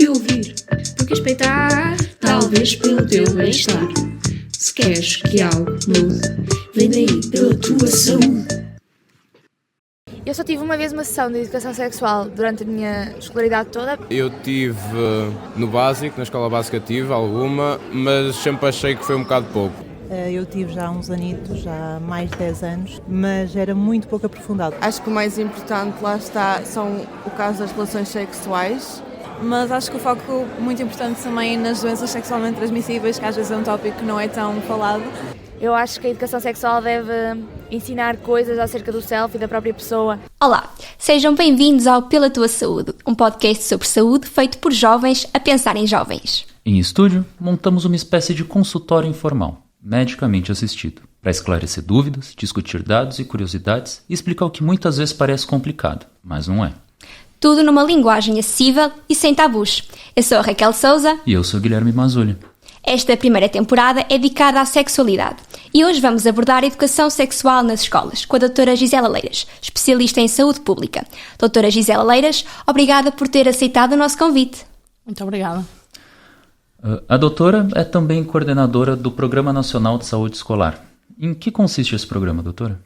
porque ouvir, porque respeitar, talvez pelo teu bem-estar. Se queres que algo mude, vem daí pela tua saúde. Eu só tive uma vez uma sessão de educação sexual durante a minha escolaridade toda. Eu tive no básico, na escola básica tive alguma, mas sempre achei que foi um bocado pouco. Eu tive já há uns anitos, já há mais de 10 anos, mas era muito pouco aprofundado. Acho que o mais importante, lá está, são o caso das relações sexuais. Mas acho que o foco muito importante também nas doenças sexualmente transmissíveis, que às vezes é um tópico que não é tão falado. Eu acho que a educação sexual deve ensinar coisas acerca do self e da própria pessoa. Olá, sejam bem-vindos ao Pela Tua Saúde, um podcast sobre saúde feito por jovens a pensar em jovens. Em estúdio, montamos uma espécie de consultório informal, medicamente assistido, para esclarecer dúvidas, discutir dados e curiosidades e explicar o que muitas vezes parece complicado, mas não é. Tudo numa linguagem acessível e sem tabus. Eu sou a Raquel Souza. E eu sou o Guilherme Mazzulli. Esta primeira temporada é dedicada à sexualidade e hoje vamos abordar a educação sexual nas escolas com a doutora Gisela Leiras, especialista em saúde pública. Doutora Gisela Leiras, obrigada por ter aceitado o nosso convite. Muito obrigada. A doutora é também coordenadora do Programa Nacional de Saúde Escolar. Em que consiste esse programa, doutora?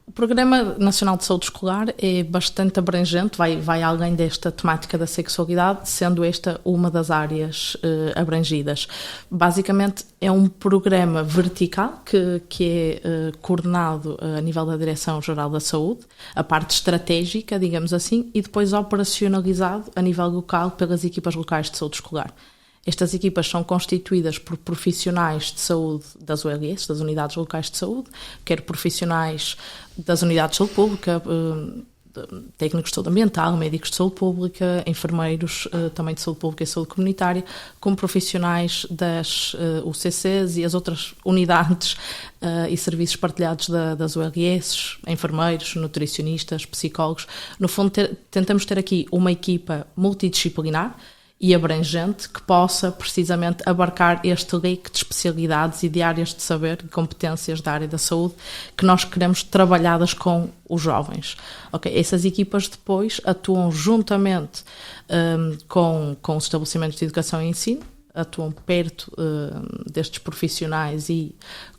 O Programa Nacional de Saúde Escolar é bastante abrangente, vai além desta temática da sexualidade, sendo esta uma das áreas abrangidas. Basicamente é um programa vertical que é coordenado a nível da Direção-Geral da Saúde, a parte estratégica, digamos assim, e depois operacionalizado a nível local pelas equipas locais de saúde escolar. Estas equipas são constituídas por profissionais de saúde das ULS, das Unidades Locais de Saúde, quer profissionais das Unidades de Saúde Pública, técnicos de saúde ambiental, médicos de saúde pública, enfermeiros também de saúde pública e saúde comunitária, como profissionais das UCCs e as outras unidades e serviços partilhados das ULS, enfermeiros, nutricionistas, psicólogos. No fundo, tentamos ter aqui uma equipa multidisciplinar e abrangente que possa precisamente abarcar este leque de especialidades e de áreas de saber e competências da área da saúde que nós queremos trabalhadas com os jovens. Okay? Essas equipas depois atuam juntamente com os estabelecimentos de educação e ensino, atuam perto destes profissionais e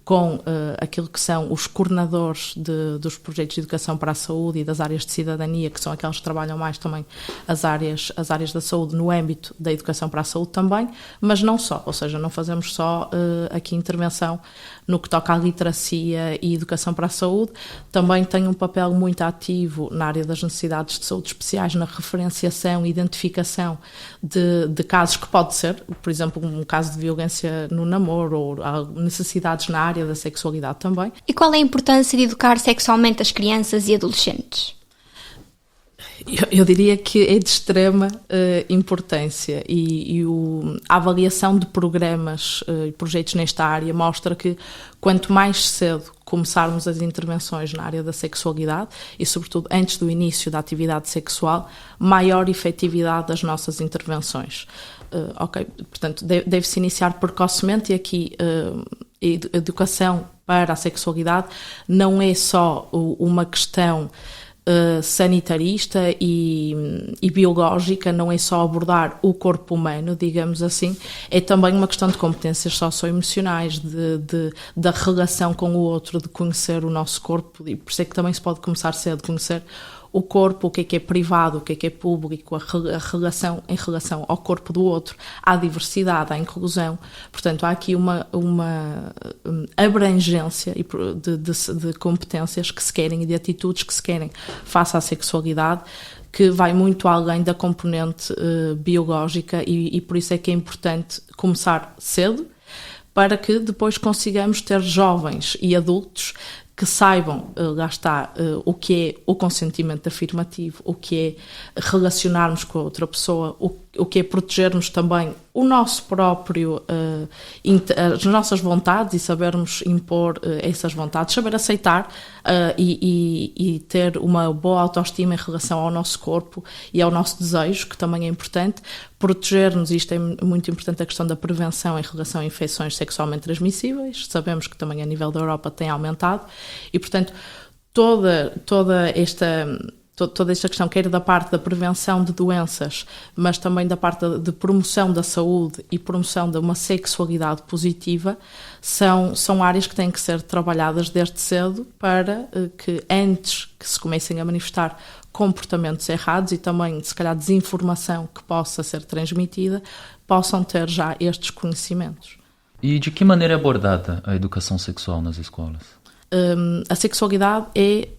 com aquilo que são os coordenadores dos projetos de educação para a saúde e das áreas de cidadania, que são aqueles que trabalham mais também as áreas da saúde no âmbito da educação para a saúde também, mas não só, ou seja, não fazemos só aqui intervenção no que toca à literacia e educação para a saúde, também tem um papel muito ativo na área das necessidades de saúde especiais, na referenciação e identificação de casos que pode ser, por exemplo, um caso de violência no namoro ou necessidades na área da sexualidade também. E qual é a importância de educar sexualmente as crianças e adolescentes? Eu diria que é de extrema importância e a avaliação de programas e projetos nesta área mostra que quanto mais cedo começarmos as intervenções na área da sexualidade e sobretudo antes do início da atividade sexual, maior efetividade das nossas intervenções. Portanto, deve-se iniciar precocemente e aqui a educação para a sexualidade não é só uma questão sanitarista e biológica, não é só abordar o corpo humano, digamos assim, é também uma questão de competências socioemocionais, da relação com o outro, de conhecer o nosso corpo, e por isso é que também se pode começar cedo a conhecer o corpo, o que é privado, o que é público, a relação em relação ao corpo do outro, à diversidade, à inclusão. Portanto, há aqui uma abrangência de competências que se querem e de atitudes que se querem face à sexualidade, que vai muito além da componente biológica e por isso é que é importante começar cedo, para que depois consigamos ter jovens e adultos que saibam, lá está, o que é o consentimento afirmativo, o que é relacionarmos com a outra pessoa, o que é protegermos também o nosso próprio, as nossas vontades e sabermos impor essas vontades, saber aceitar e ter uma boa autoestima em relação ao nosso corpo e ao nosso desejo, que também é importante, proteger-nos, isto é muito importante, a questão da prevenção em relação a infecções sexualmente transmissíveis, sabemos que também a nível da Europa tem aumentado e, portanto, toda esta toda esta questão, quer da parte da prevenção de doenças, mas também da parte de promoção da saúde e promoção de uma sexualidade positiva, são áreas que têm que ser trabalhadas desde cedo para que, antes que se comecem a manifestar comportamentos errados e também, se calhar, desinformação que possa ser transmitida, possam ter já estes conhecimentos. E de que maneira é abordada a educação sexual nas escolas? A sexualidade é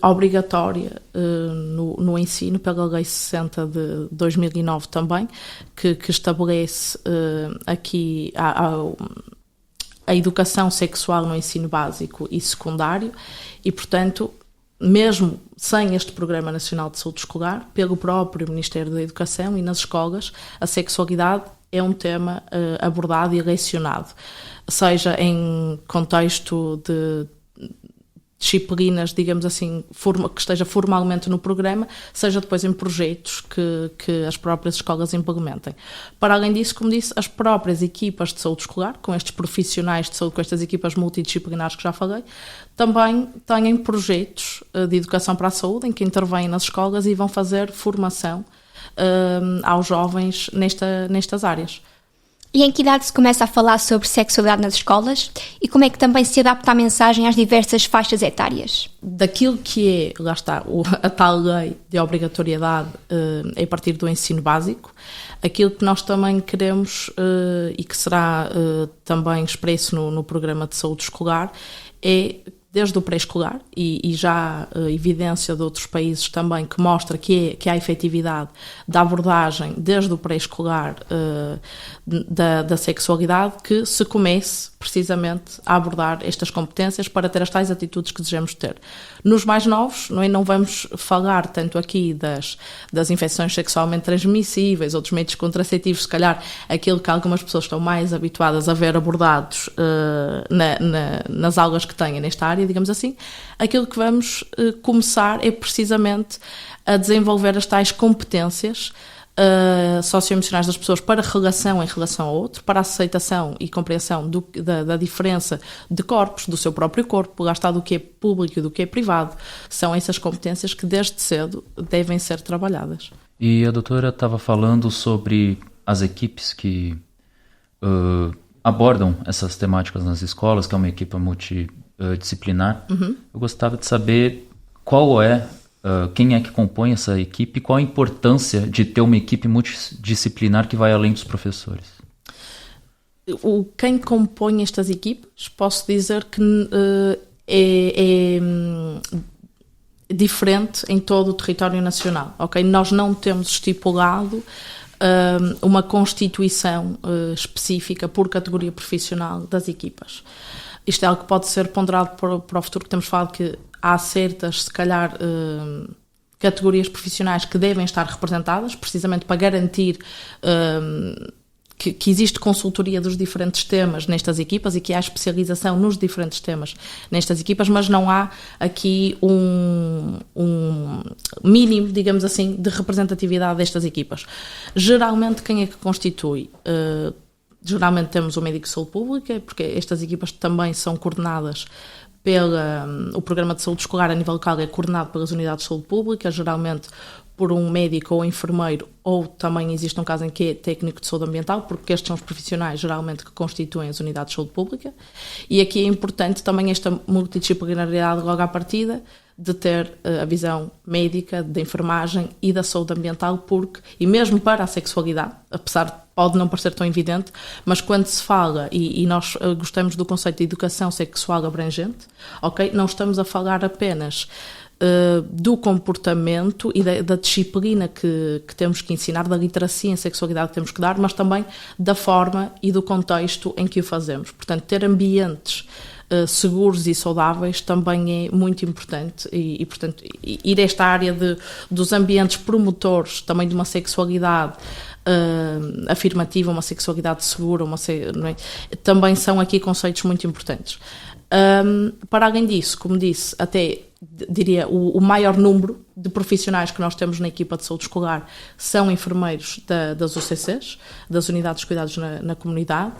obrigatória no ensino pela Lei 60 de 2009 também, que estabelece aqui a educação sexual no ensino básico e secundário e, portanto, mesmo sem este Programa Nacional de Saúde Escolar, pelo próprio Ministério da Educação e nas escolas, a sexualidade é um tema abordado e lecionado, seja em contexto de disciplinas, digamos assim, que esteja formalmente no programa, seja depois em projetos que as próprias escolas implementem. Para além disso, como disse, as próprias equipas de saúde escolar, com estes profissionais de saúde, com estas equipas multidisciplinares que já falei, também têm projetos de educação para a saúde em que intervêm nas escolas e vão fazer formação aos jovens nestas áreas. E em que idade se começa a falar sobre sexualidade nas escolas e como é que também se adapta a mensagem às diversas faixas etárias? Daquilo que é, lá está, a tal lei de obrigatoriedade a partir do ensino básico, aquilo que nós também queremos e que será também expresso no programa de saúde escolar é desde o pré-escolar, e já evidência de outros países também que mostra que há efetividade da abordagem desde o pré-escolar da sexualidade, que se comece precisamente a abordar estas competências para ter as tais atitudes que desejamos ter. Nos mais novos, não vamos falar tanto aqui das infecções sexualmente transmissíveis ou dos métodos contraceptivos, se calhar aquilo que algumas pessoas estão mais habituadas a ver abordados nas aulas que têm nesta área, digamos assim. Aquilo que vamos começar é precisamente a desenvolver as tais competências socioemocionais das pessoas para relação em relação ao outro, para a aceitação e compreensão da diferença de corpos, do seu próprio corpo, lá está, do que é público e do que é privado. São essas competências que desde cedo devem ser trabalhadas. E a doutora estava falando sobre as equipes que abordam essas temáticas nas escolas, que é uma equipe multidisciplinar. Uhum. Eu gostava de saber quem é que compõe essa equipe e qual a importância de ter uma equipe multidisciplinar que vai além dos professores. Quem compõe estas equipes, posso dizer que é diferente em todo o território nacional. Okay? Nós não temos estipulado uma constituição específica por categoria profissional das equipas. Isto é algo que pode ser ponderado para o futuro, que temos falado que há certas, se calhar, categorias profissionais que devem estar representadas, precisamente para garantir que existe consultoria dos diferentes temas nestas equipas e que há especialização nos diferentes temas nestas equipas, mas não há aqui um mínimo, digamos assim, de representatividade destas equipas. Geralmente, quem é que constitui? Geralmente temos o médico de saúde pública, porque estas equipas também são coordenadas o programa de saúde escolar a nível local é coordenado pelas unidades de saúde pública, geralmente por um médico ou enfermeiro, ou também existe um caso em que é técnico de saúde ambiental, porque estes são os profissionais geralmente que constituem as unidades de saúde pública. E aqui é importante também esta multidisciplinaridade logo à partida, de ter a visão médica, da enfermagem e da saúde ambiental, e mesmo para a sexualidade, apesar de pode não parecer tão evidente, mas quando se fala, e nós gostamos do conceito de educação sexual abrangente, okay, não estamos a falar apenas do comportamento e da disciplina que temos que ensinar, da literacia em sexualidade que temos que dar, mas também da forma e do contexto em que o fazemos. Portanto, ter ambientes seguros e saudáveis também é muito importante e portanto, ir a esta área dos ambientes promotores também de uma sexualidade afirmativa, uma sexualidade segura, não é? Também são aqui conceitos muito importantes. Para além disso, como disse, até diria o maior número de profissionais que nós temos na equipa de saúde escolar são enfermeiros das UCCs, das unidades de cuidados na comunidade,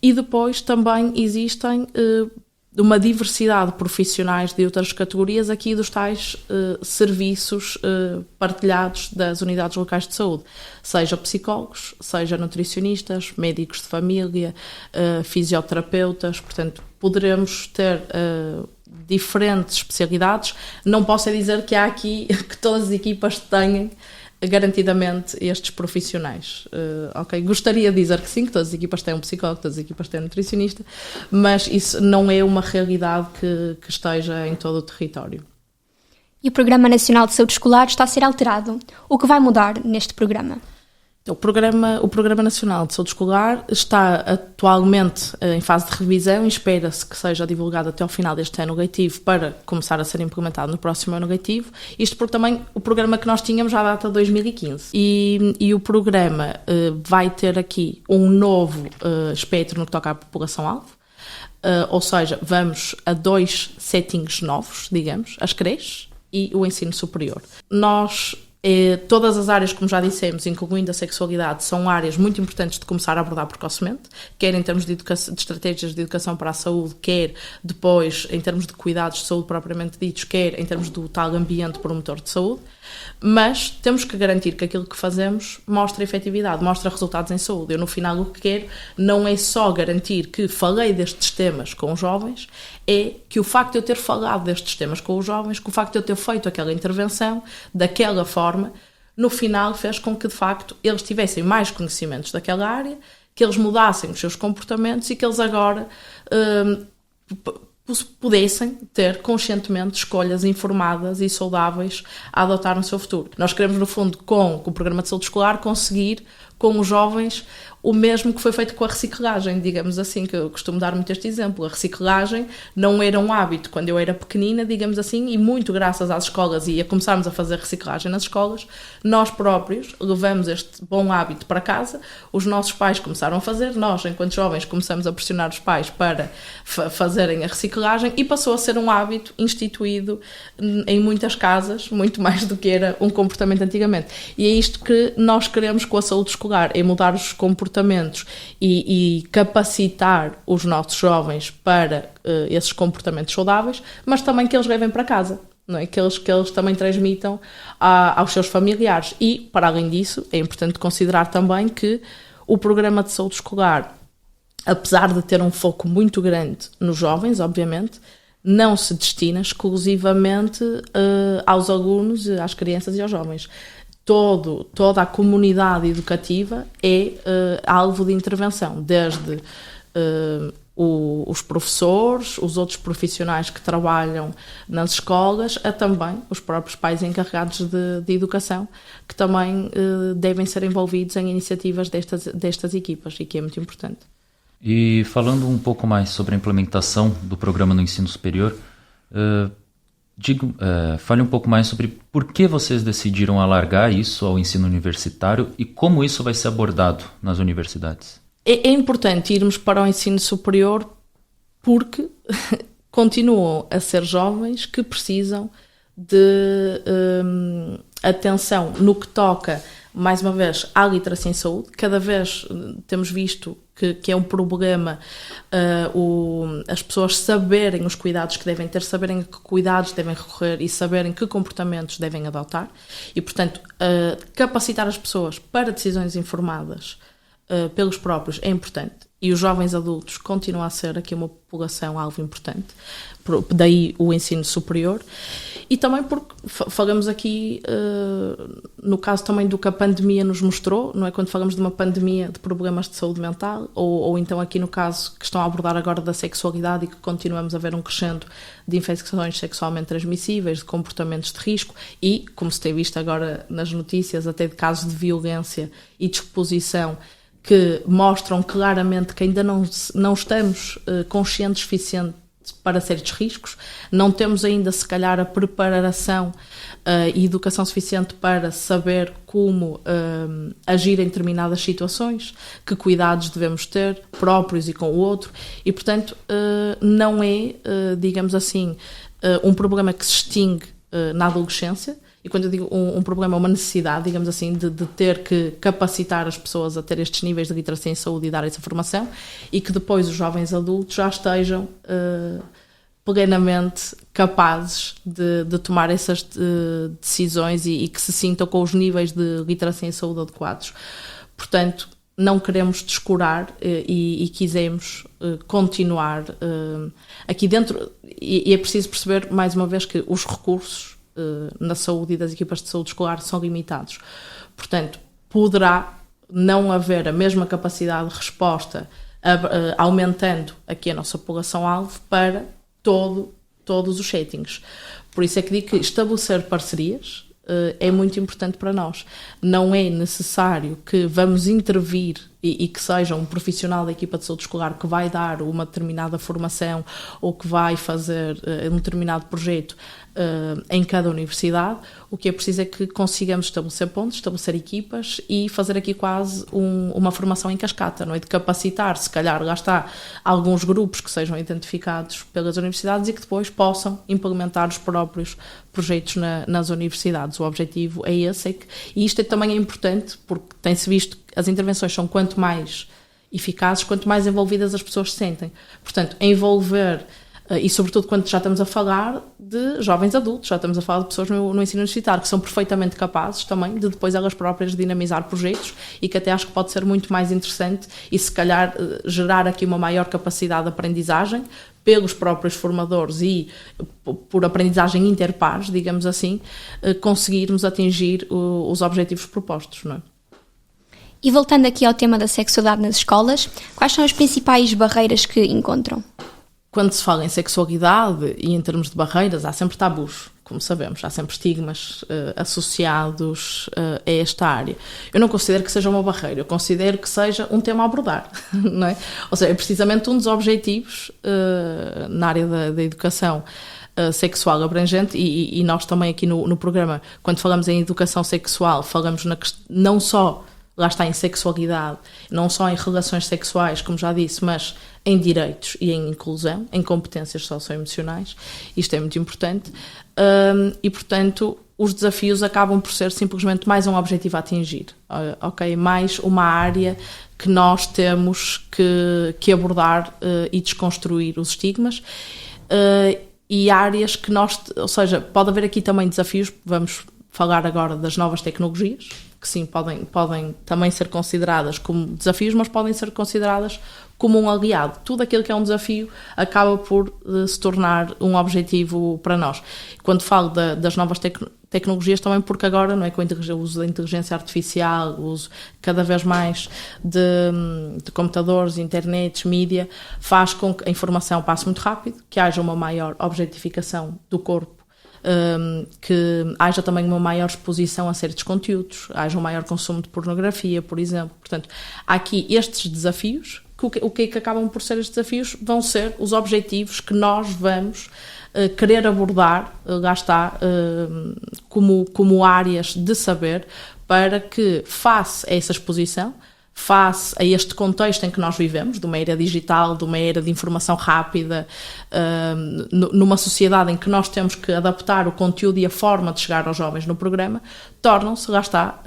e depois também existem uma diversidade de profissionais de outras categorias aqui dos tais serviços partilhados das unidades locais de saúde, seja psicólogos, seja nutricionistas, médicos de família, fisioterapeutas, portanto poderemos ter diferentes especialidades. Não posso dizer que há aqui que todas as equipas tenham garantidamente estes profissionais. Ok? Gostaria de dizer que sim, que todas as equipas têm um psicólogo, todas as equipas têm um nutricionista, mas isso não é uma realidade que esteja em todo o território. E o Programa Nacional de Saúde Escolar está a ser alterado. O que vai mudar neste programa? O Programa Nacional de Saúde Escolar está atualmente em fase de revisão e espera-se que seja divulgado até ao final deste ano letivo para começar a ser implementado no próximo ano letivo. Isto porque também o programa que nós tínhamos já data de 2015. E o programa vai ter aqui um novo espectro no que toca à população-alvo. Ou seja, vamos a 2 settings novos, digamos, as creches e o ensino superior. Todas as áreas, como já dissemos, incluindo a sexualidade, são áreas muito importantes de começar a abordar precocemente, quer em termos de estratégias de educação para a saúde, quer depois em termos de cuidados de saúde propriamente ditos, quer em termos do tal ambiente promotor de saúde, mas temos que garantir que aquilo que fazemos mostra efetividade, mostra resultados em saúde. Eu, no final, o que quero não é só garantir que falei destes temas com os jovens, é que o facto de eu ter falado destes temas com os jovens, que o facto de eu ter feito aquela intervenção daquela forma, no final fez com que, de facto, eles tivessem mais conhecimentos daquela área, que eles mudassem os seus comportamentos e que eles agora pudessem ter conscientemente escolhas informadas e saudáveis a adotar no seu futuro. Nós queremos, no fundo, com o Programa de Saúde Escolar, conseguir com os jovens o mesmo que foi feito com a reciclagem, digamos assim, que eu costumo dar muito este exemplo. A reciclagem não era um hábito quando eu era pequenina, digamos assim, e muito graças às escolas e a começarmos a fazer reciclagem nas escolas, nós próprios levamos este bom hábito para casa, os nossos pais começaram a fazer, nós, enquanto jovens, começamos a pressionar os pais para fazerem a reciclagem e passou a ser um hábito instituído em muitas casas, muito mais do que era um comportamento antigamente. E é isto que nós queremos com a saúde escolar, é mudar os comportamentos e capacitar os nossos jovens para esses comportamentos saudáveis, mas também que eles levem para casa, não é? Que eles também transmitam aos seus familiares. E, para além disso, é importante considerar também que o Programa de Saúde Escolar, apesar de ter um foco muito grande nos jovens, obviamente, não se destina exclusivamente aos alunos, às crianças e aos jovens. Toda a comunidade educativa é alvo de intervenção, desde os professores, os outros profissionais que trabalham nas escolas, a também os próprios pais encarregados de educação, que também devem ser envolvidos em iniciativas destas equipas, e que é muito importante. E falando um pouco mais sobre a implementação do programa no ensino superior, fale um pouco mais sobre por que vocês decidiram alargar isso ao ensino universitário e como isso vai ser abordado nas universidades. É importante irmos para o ensino superior porque continuam a ser jovens que precisam de atenção no que toca, mais uma vez, à literacia em saúde. Cada vez temos visto que é um problema as pessoas saberem os cuidados que devem ter, saberem a que cuidados devem recorrer e saberem que comportamentos devem adotar. E, portanto, capacitar as pessoas para decisões informadas pelos próprios é importante. E os jovens adultos continuam a ser aqui uma população alvo importante, daí o ensino superior. E também porque falamos aqui, no caso também do que a pandemia nos mostrou, não é? Quando falamos de uma pandemia de problemas de saúde mental, ou então aqui no caso que estão a abordar agora da sexualidade e que continuamos a ver um crescendo de infecções sexualmente transmissíveis, de comportamentos de risco e, como se tem visto agora nas notícias, até de casos de violência e de exposição, que mostram claramente que ainda não estamos conscientes o suficiente para certos riscos, não temos ainda, se calhar, a preparação e educação suficiente para saber como agir em determinadas situações, que cuidados devemos ter, próprios e com o outro, e, portanto, não é, digamos assim, um problema que se extingue na adolescência. E quando eu digo um problema, uma necessidade, digamos assim, de ter que capacitar as pessoas a ter estes níveis de literacia em saúde e dar essa formação, e que depois os jovens adultos já estejam plenamente capazes de tomar essas decisões e que se sintam com os níveis de literacia em saúde adequados. Portanto, não queremos descurar e quisemos continuar aqui dentro, e é preciso perceber mais uma vez que os recursos na saúde e das equipas de saúde escolar são limitados. Portanto, poderá não haver a mesma capacidade de resposta aumentando aqui a nossa população-alvo para todos os settings. Por isso é que digo que estabelecer parcerias é muito importante para nós. Não é necessário que vamos intervir e que seja um profissional da equipa de saúde escolar que vai dar uma determinada formação ou que vai fazer um determinado projeto em cada universidade. O que é preciso é que consigamos estabelecer pontos, estabelecer equipas e fazer aqui quase uma formação em cascata, não é? De capacitar, se calhar, lá está, alguns grupos que sejam identificados pelas universidades e que depois possam implementar os próprios projetos nas universidades. O objetivo é esse, e isto também é importante porque tem-se visto que as intervenções são quanto mais eficazes, quanto mais envolvidas as pessoas se sentem. Portanto, envolver, e sobretudo quando já estamos a falar de jovens adultos, já estamos a falar de pessoas no ensino universitário, que são perfeitamente capazes também de depois elas próprias dinamizar projetos, e que até acho que pode ser muito mais interessante e se calhar gerar aqui uma maior capacidade de aprendizagem pelos próprios formadores e por aprendizagem interpares, digamos assim, conseguirmos atingir os objetivos propostos, não é? E voltando aqui ao tema da sexualidade nas escolas, quais são as principais barreiras que encontram? Quando se fala em sexualidade e em termos de barreiras, há sempre tabus, como sabemos, há sempre estigmas associados a esta área. Eu não considero que seja uma barreira, eu considero que seja um tema a abordar, não é? Ou seja, é precisamente um dos objetivos na área da educação sexual abrangente, e nós também aqui no programa, quando falamos em educação sexual, falamos não só, lá está, em sexualidade, não só em relações sexuais, como já disse, mas em direitos e em inclusão, em competências socioemocionais. Isto é muito importante. E, portanto, os desafios acabam por ser simplesmente mais um objetivo a atingir, ok? Mais uma área que nós temos que abordar e desconstruir os estigmas. E áreas que ou seja, pode haver aqui também desafios, vamos falar agora das novas tecnologias, que sim, podem também ser consideradas como desafios, mas podem ser consideradas como um aliado. Tudo aquilo que é um desafio acaba por se tornar um objetivo para nós. Quando falo das novas tecnologias, também porque agora, não é, com o uso da inteligência artificial, o uso cada vez mais de computadores, internets, mídia, faz com que a informação passe muito rápido, que haja uma maior objetificação do corpo, que haja também uma maior exposição a certos conteúdos, haja um maior consumo de pornografia, por exemplo. Portanto, há aqui estes desafios, o que é que acabam por ser estes desafios? Vão ser os objetivos que nós vamos querer abordar, lá está, como áreas de saber, para que, face a essa exposição, face a este contexto em que nós vivemos, de uma era digital, de uma era de informação rápida, numa sociedade em que nós temos que adaptar o conteúdo e a forma de chegar aos jovens no programa, tornam-se, lá está,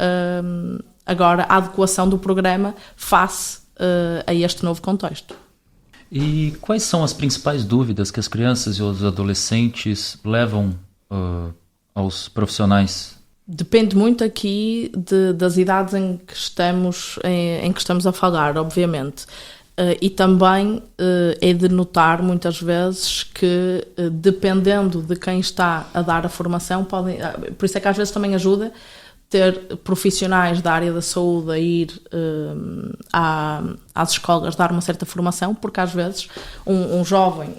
agora a adequação do programa face a este novo contexto. E quais são as principais dúvidas que as crianças e os adolescentes levam aos profissionais? Depende muito aqui das idades em que estamos a falar, obviamente. E também é de notar muitas vezes que, dependendo de quem está a dar a formação, por isso é que às vezes também ajuda ter profissionais da área da saúde a ir às escolas dar uma certa formação, porque às vezes um jovem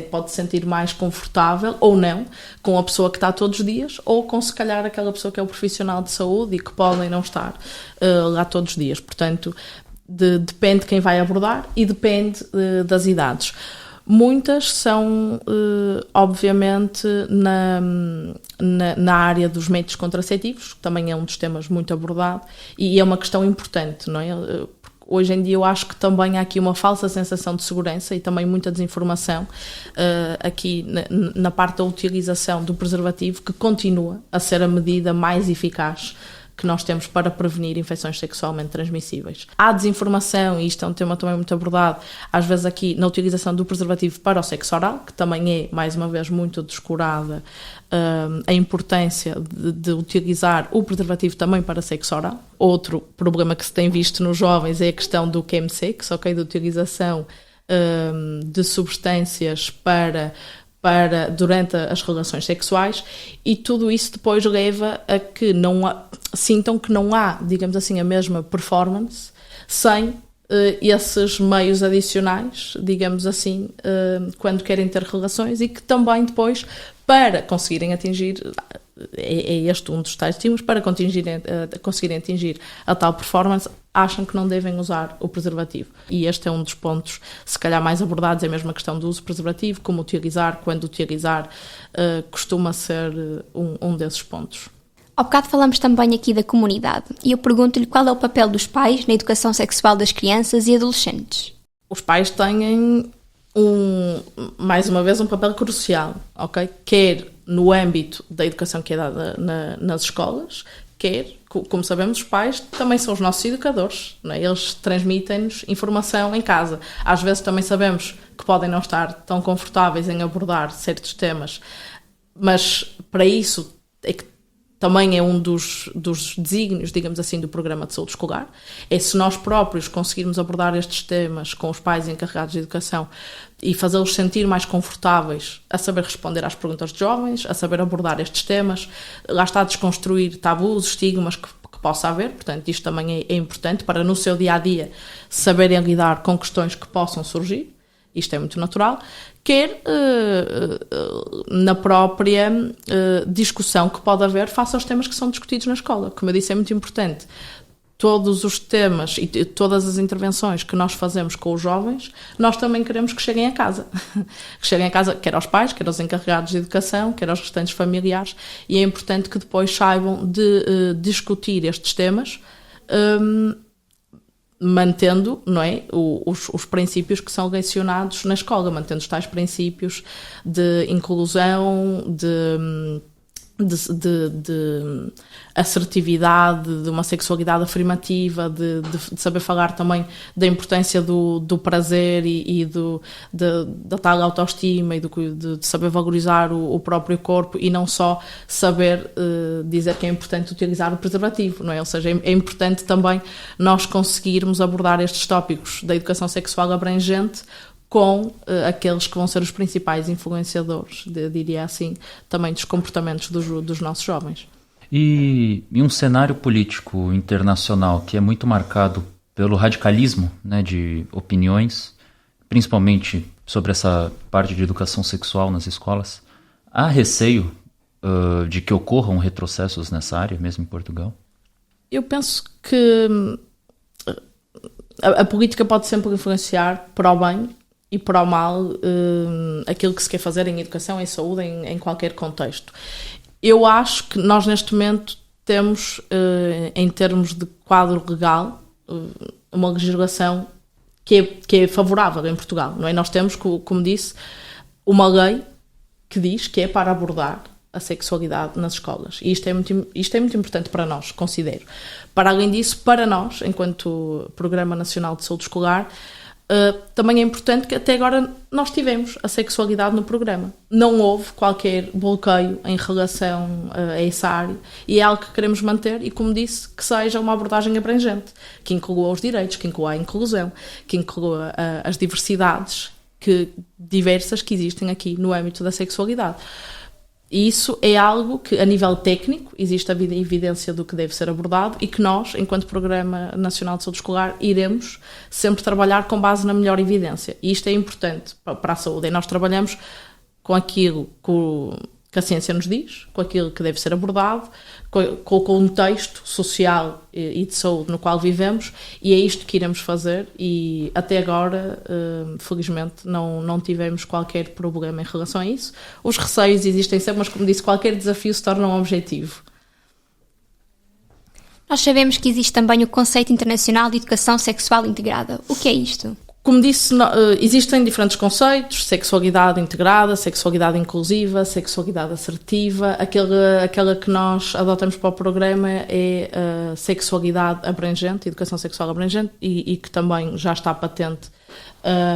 pode se sentir mais confortável ou não com a pessoa que está todos os dias, ou com se calhar aquela pessoa que é o profissional de saúde e que podem não estar lá todos os dias. Portanto, depende de quem vai abordar e depende das idades. Muitas são, obviamente, na área dos métodos contraceptivos, que também é um dos temas muito abordado, e é uma questão importante, não é? Hoje em dia eu acho que também há aqui uma falsa sensação de segurança e também muita desinformação aqui na parte da utilização do preservativo, que continua a ser a medida mais eficaz que nós temos para prevenir infecções sexualmente transmissíveis. Há desinformação, e isto é um tema também muito abordado, às vezes aqui na utilização do preservativo para o sexo oral, que também é, mais uma vez, muito descurada a importância de utilizar o preservativo também para sexo oral. Outro problema que se tem visto nos jovens é a questão do chemsex, ok, de utilização de substâncias durante as relações sexuais, e tudo isso depois leva a que sintam que não há, digamos assim, a mesma performance sem esses meios adicionais, digamos assim, quando querem ter relações, e que também depois, para conseguirem atingir, é este um dos tais estímulos, para conseguirem atingir a tal performance, acham que não devem usar o preservativo. E este é um dos pontos, se calhar, mais abordados, é mesmo a questão do uso do preservativo, como utilizar, quando utilizar, costuma ser um desses pontos. Ao bocado falamos também aqui da comunidade, e eu pergunto-lhe qual é o papel dos pais na educação sexual das crianças e adolescentes. Os pais têm, mais uma vez, um papel crucial, ok? Quer no âmbito da educação que é dada nas escolas, quer, como sabemos, os pais também são os nossos educadores, não é? Eles transmitem-nos informação em casa. Às vezes também sabemos que podem não estar tão confortáveis em abordar certos temas, mas para isso é que também é um dos desígnios, digamos assim, do programa de saúde escolar. É se nós próprios conseguirmos abordar estes temas com os pais encarregados de educação e fazê-los sentir mais confortáveis a saber responder às perguntas de jovens, a saber abordar estes temas, lá está, desconstruir tabus, estigmas que possa haver. Portanto, isto também é importante para, no seu dia-a-dia, saberem lidar com questões que possam surgir. Isto é muito natural. Quer na própria discussão que pode haver face aos temas que são discutidos na escola. Como eu disse, é muito importante. Todos os temas e todas as intervenções que nós fazemos com os jovens, nós também queremos que cheguem a casa. Que cheguem a casa, quer aos pais, quer aos encarregados de educação, quer aos restantes familiares, e é importante que depois saibam de discutir estes temas, mantendo, não é, os princípios que são lecionados na escola, mantendo os tais princípios de inclusão, de assertividade, de uma sexualidade afirmativa, de saber falar também da importância do prazer e da tal autoestima, e de saber valorizar o próprio corpo, e não só saber dizer que é importante utilizar o preservativo, não é? Ou seja, é importante também nós conseguirmos abordar estes tópicos da educação sexual abrangente com aqueles que vão ser os principais influenciadores, diria assim, também dos comportamentos dos nossos jovens. E um cenário político internacional que é muito marcado pelo radicalismo, né, de opiniões, principalmente sobre essa parte de educação sexual nas escolas, há receio de que ocorram retrocessos nessa área, mesmo em Portugal? Eu penso que a política pode sempre influenciar para o bem e para o mal aquilo que se quer fazer em educação, em saúde, em qualquer contexto. Eu acho que nós neste momento temos, em termos de quadro legal, uma legislação que é favorável em Portugal, não é? Nós temos, como disse, uma lei que diz que é para abordar a sexualidade nas escolas, e isto é muito importante para nós, considero. Para além disso, para nós, enquanto Programa Nacional de Saúde Escolar, também é importante que até agora nós tivemos a sexualidade no programa. Não houve qualquer bloqueio em relação a essa área, e é algo que queremos manter, e, como disse, que seja uma abordagem abrangente, que inclua os direitos, que inclua a inclusão, que inclua as diversidades diversas que existem aqui no âmbito da sexualidade. E isso é algo que, a nível técnico, existe a evidência do que deve ser abordado, e que nós, enquanto Programa Nacional de Saúde Escolar, iremos sempre trabalhar com base na melhor evidência. E isto é importante para a saúde. E nós trabalhamos com aquilo que a ciência nos diz, com aquilo que deve ser abordado, com o contexto social e de saúde no qual vivemos, e é isto que iremos fazer. E até agora, felizmente, não tivemos qualquer problema em relação a isso. Os receios existem sempre, mas, como disse, qualquer desafio se torna um objetivo. Nós sabemos que existe também o conceito internacional de educação sexual integrada. O que é isto? Como disse, existem diferentes conceitos: sexualidade integrada, sexualidade inclusiva, sexualidade assertiva. Aquela que nós adotamos para o programa é a sexualidade abrangente, educação sexual abrangente, e que também já está patente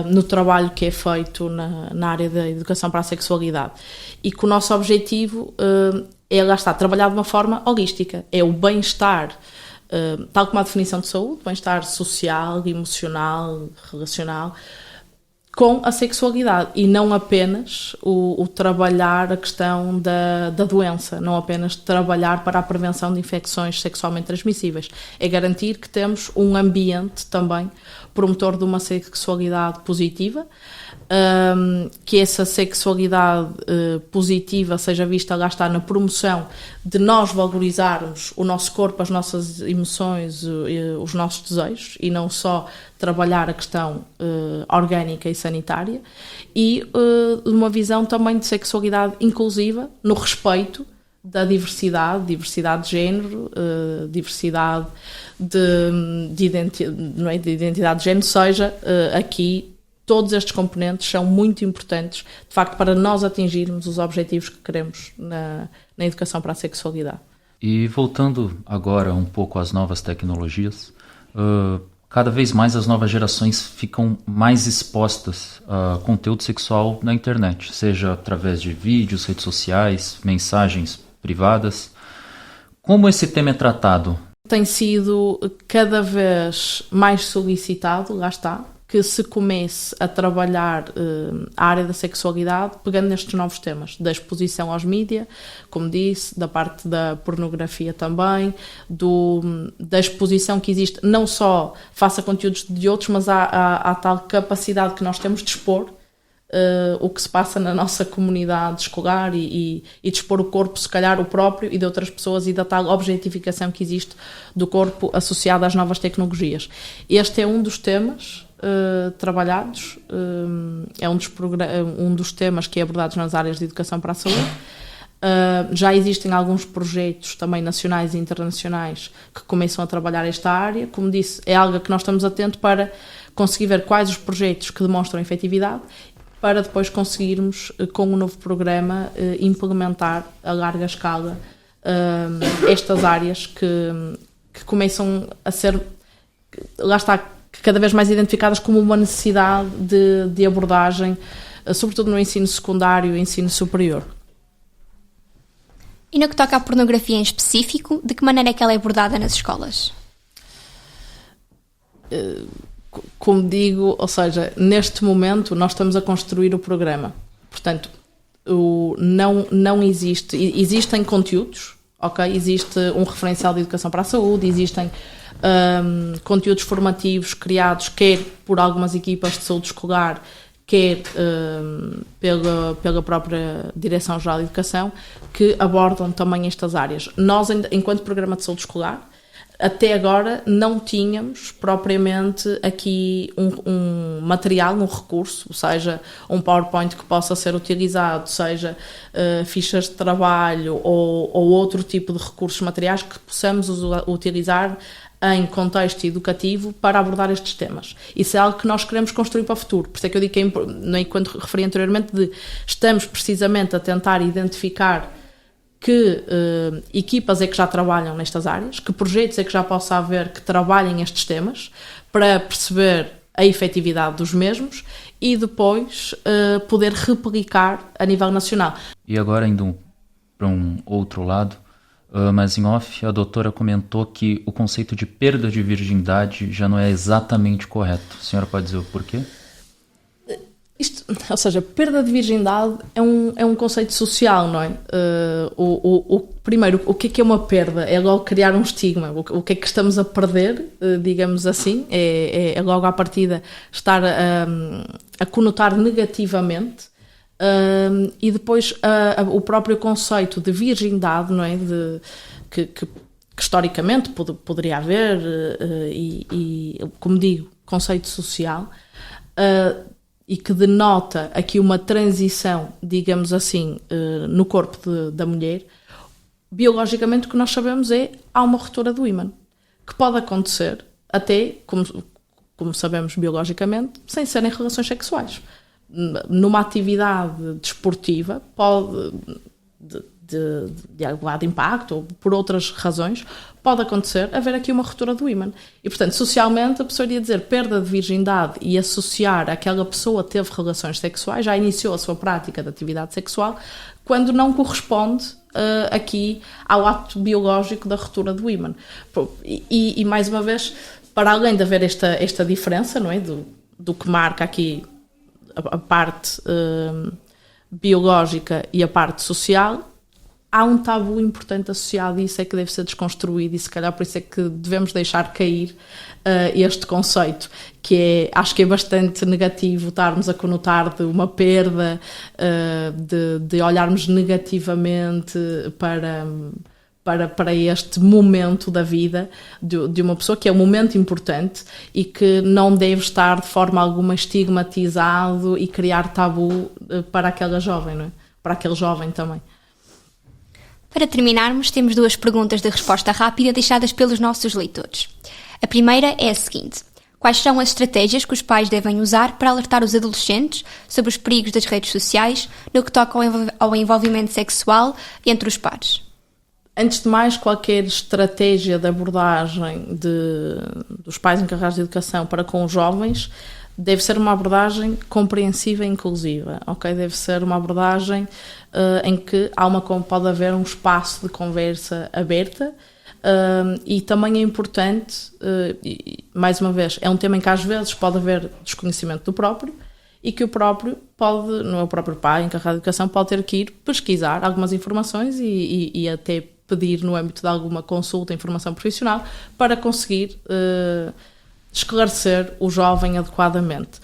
no trabalho que é feito na área da educação para a sexualidade. E que o nosso objetivo é, lá está, trabalhar de uma forma holística. É o bem-estar, tal como a definição de saúde, bem-estar social, emocional, relacional, com a sexualidade, e não apenas o trabalhar a questão da doença, não apenas trabalhar para a prevenção de infecções sexualmente transmissíveis. É garantir que temos um ambiente também promotor de uma sexualidade positiva, que essa sexualidade positiva seja vista, lá está, na promoção de nós valorizarmos o nosso corpo, as nossas emoções, os nossos desejos, e não só trabalhar a questão orgânica e sanitária, e uma visão também de sexualidade inclusiva no respeito da diversidade de género, diversidade de identidade de género, seja aqui todos estes componentes são muito importantes, de facto, para nós atingirmos os objetivos que queremos na educação para a sexualidade. E voltando agora um pouco às novas tecnologias, cada vez mais as novas gerações ficam mais expostas a conteúdo sexual na internet, seja através de vídeos, redes sociais, mensagens privadas. Como esse tema é tratado? Tem sido cada vez mais solicitado, lá está, que se comece a trabalhar a área da sexualidade pegando nestes novos temas, da exposição aos mídia, como disse, da parte da pornografia também, da exposição que existe, não só face a conteúdos de outros, mas à tal capacidade que nós temos de expor o que se passa na nossa comunidade escolar e de expor o corpo, se calhar o próprio e de outras pessoas, e da tal objetificação que existe do corpo associada às novas tecnologias. Este é um dos temas trabalhados, é um dos temas que é abordado nas áreas de educação para a saúde. Já existem alguns projetos também nacionais e internacionais que começam a trabalhar esta área. Como disse, é algo que nós estamos atentos para conseguir ver quais os projetos que demonstram efetividade, para depois conseguirmos, com o novo programa, implementar a larga escala estas áreas que começam a ser, lá está, cada vez mais identificadas como uma necessidade de abordagem, sobretudo no ensino secundário e ensino superior. E no que toca à pornografia em específico, de que maneira é que ela é abordada nas escolas? Como digo, ou seja, neste momento nós estamos a construir o programa. Portanto, não existem conteúdos, ok? Existe um referencial de educação para a saúde, existem conteúdos formativos criados quer por algumas equipas de saúde escolar, quer pela própria Direção-Geral de Educação, que abordam também estas áreas. Nós, enquanto programa de saúde escolar, até agora não tínhamos propriamente aqui um material, um recurso, seja um PowerPoint que possa ser utilizado, seja fichas de trabalho ou outro tipo de recursos materiais que possamos utilizar em contexto educativo para abordar estes temas. Isso é algo que nós queremos construir para o futuro. Por isso é que eu digo que, quando referi anteriormente, estamos precisamente a tentar identificar que equipas é que já trabalham nestas áreas, que projetos é que já possa haver que trabalhem estes temas, para perceber a efetividade dos mesmos e depois poder replicar a nível nacional. E agora indo para um outro lado, mas em off, a doutora comentou que o conceito de perda de virgindade já não é exatamente correto. A senhora pode dizer o porquê? Ou seja, perda de virgindade é um conceito social, não é? Primeiro, o que é uma perda? É logo criar um estigma. O que é que estamos a perder, digamos assim? É logo à partida estar a conotar negativamente. E depois o próprio conceito de virgindade, não é? Que historicamente poderia haver, e como digo, conceito social, e que denota aqui uma transição, digamos assim, no corpo da mulher. Biologicamente, o que nós sabemos há uma ruptura do ímã, que pode acontecer até, como sabemos biologicamente, sem serem relações sexuais. Numa atividade desportiva pode, de elevado impacto ou por outras razões, pode acontecer haver aqui uma ruptura do ímã. E, portanto, socialmente a pessoa iria dizer perda de virgindade e associar aquela pessoa que teve relações sexuais, já iniciou a sua prática de atividade sexual, quando não corresponde aqui ao ato biológico da ruptura do ímã. E mais uma vez, para além de haver esta diferença, não é, do que marca aqui a parte biológica e a parte social, há um tabu importante associado e isso é que deve ser desconstruído e se calhar por isso é que devemos deixar cair este conceito, que acho que é bastante negativo estarmos a conotar de uma perda, de olharmos negativamente para este momento da vida de uma pessoa, que é um momento importante e que não deve estar de forma alguma estigmatizado e criar tabu para aquela jovem, não é? Para aquele jovem também. Para terminarmos, temos 2 perguntas de resposta rápida deixadas pelos nossos leitores. A primeira é a seguinte: quais são as estratégias que os pais devem usar para alertar os adolescentes sobre os perigos das redes sociais no que toca ao envolvimento sexual entre os pares? Antes de mais, qualquer estratégia de abordagem dos pais encarregados de educação para com os jovens deve ser uma abordagem compreensiva e inclusiva, ok? Deve ser uma abordagem em que pode haver um espaço de conversa aberta e também é importante, mais uma vez, é um tema em que às vezes pode haver desconhecimento do próprio e que o próprio não é o próprio pai encarregado de educação, pode ter que ir pesquisar algumas informações e até pedir no âmbito de alguma consulta, informação profissional, para conseguir esclarecer o jovem adequadamente.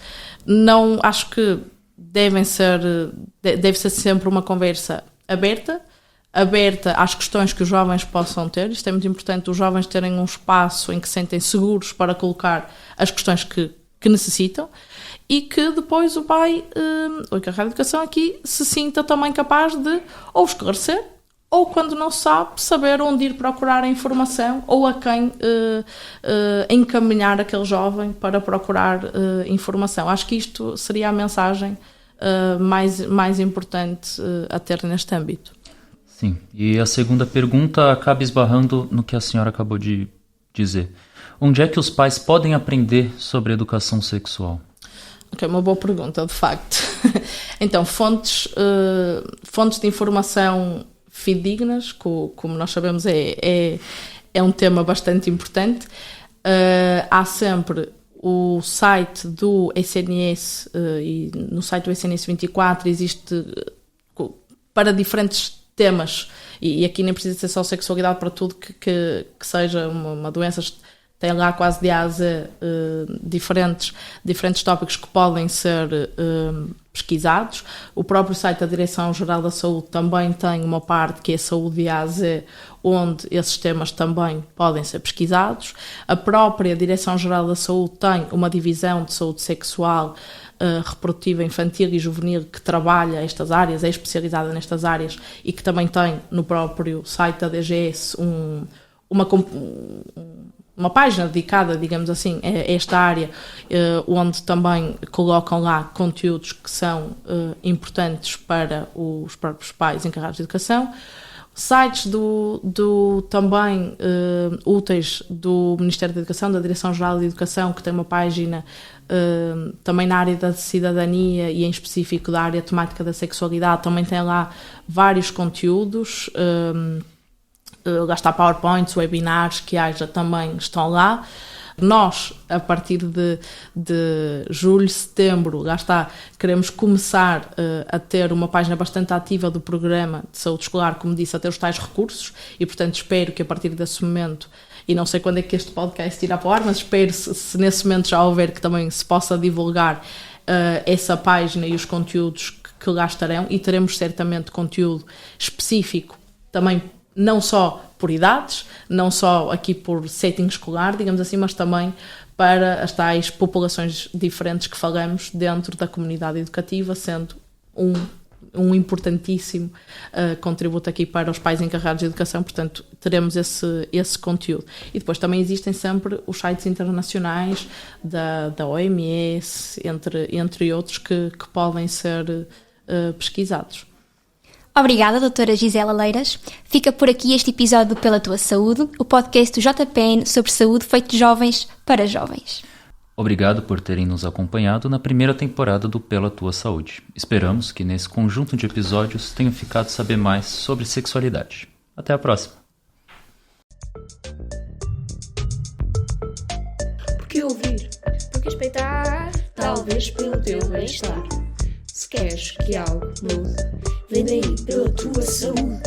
Não acho que deve ser sempre uma conversa aberta às questões que os jovens possam ter. Isto é muito importante, os jovens terem um espaço em que se sentem seguros para colocar as questões que necessitam e que depois o pai, o encarregado de educação aqui, se sinta também capaz de ou esclarecer ou, quando não sabe, saber onde ir procurar a informação ou a quem encaminhar aquele jovem para procurar informação. Acho que isto seria a mensagem mais importante a ter neste âmbito. Sim, e a segunda pergunta acaba esbarrando no que a senhora acabou de dizer. Onde é que os pais podem aprender sobre educação sexual? Ok, uma boa pergunta, de facto. Então, fontes de informação fidedignas, como nós sabemos, é um tema bastante importante. Há sempre o site do SNS e no site do SNS 24 existe para diferentes temas, e aqui nem precisa ser só sexualidade, para tudo que seja uma doença, tem lá quase de A a Z diferentes tópicos que podem ser pesquisados. O próprio site da Direção-Geral da Saúde também tem uma parte que é Saúde de A a Z, onde esses temas também podem ser pesquisados. A própria Direção-Geral da Saúde tem uma divisão de saúde sexual, reprodutiva, infantil e juvenil que trabalha estas áreas, é especializada nestas áreas e que também tem no próprio site da DGS uma página dedicada, digamos assim, a esta área, onde também colocam lá conteúdos que são importantes para os próprios pais encarregados de educação. Sites também úteis do Ministério da Educação, da Direção-Geral de Educação, que tem uma página também na área da cidadania e em específico da área temática da sexualidade, também tem lá vários conteúdos. Lá está PowerPoints, webinars que haja também estão lá. Nós, a partir de julho, setembro, lá está, queremos começar a ter uma página bastante ativa do programa de saúde escolar, como disse, a ter os tais recursos e, portanto, espero que a partir desse momento, e não sei quando é que este podcast irá para o ar, mas espero se nesse momento já houver, que também se possa divulgar essa página e os conteúdos que lá estarão, e teremos certamente conteúdo específico também, não só por idades, não só aqui por setting escolar, digamos assim, mas também para as tais populações diferentes que falamos dentro da comunidade educativa, sendo um importantíssimo contributo aqui para os pais encarregados de educação, portanto teremos esse conteúdo. E depois também existem sempre os sites internacionais da OMS, entre outros, que podem ser pesquisados. Obrigada, doutora Gisela Leiras. Fica por aqui este episódio do Pela Tua Saúde, o podcast do JPN sobre saúde feito de jovens para jovens. Obrigado por terem nos acompanhado na primeira temporada do Pela Tua Saúde. Esperamos que nesse conjunto de episódios tenham ficado a saber mais sobre sexualidade. Até a próxima! Porque ouvir, porque respeitar, talvez pelo teu bem-estar. Se queres que algo mude, vem daí pela tua saúde.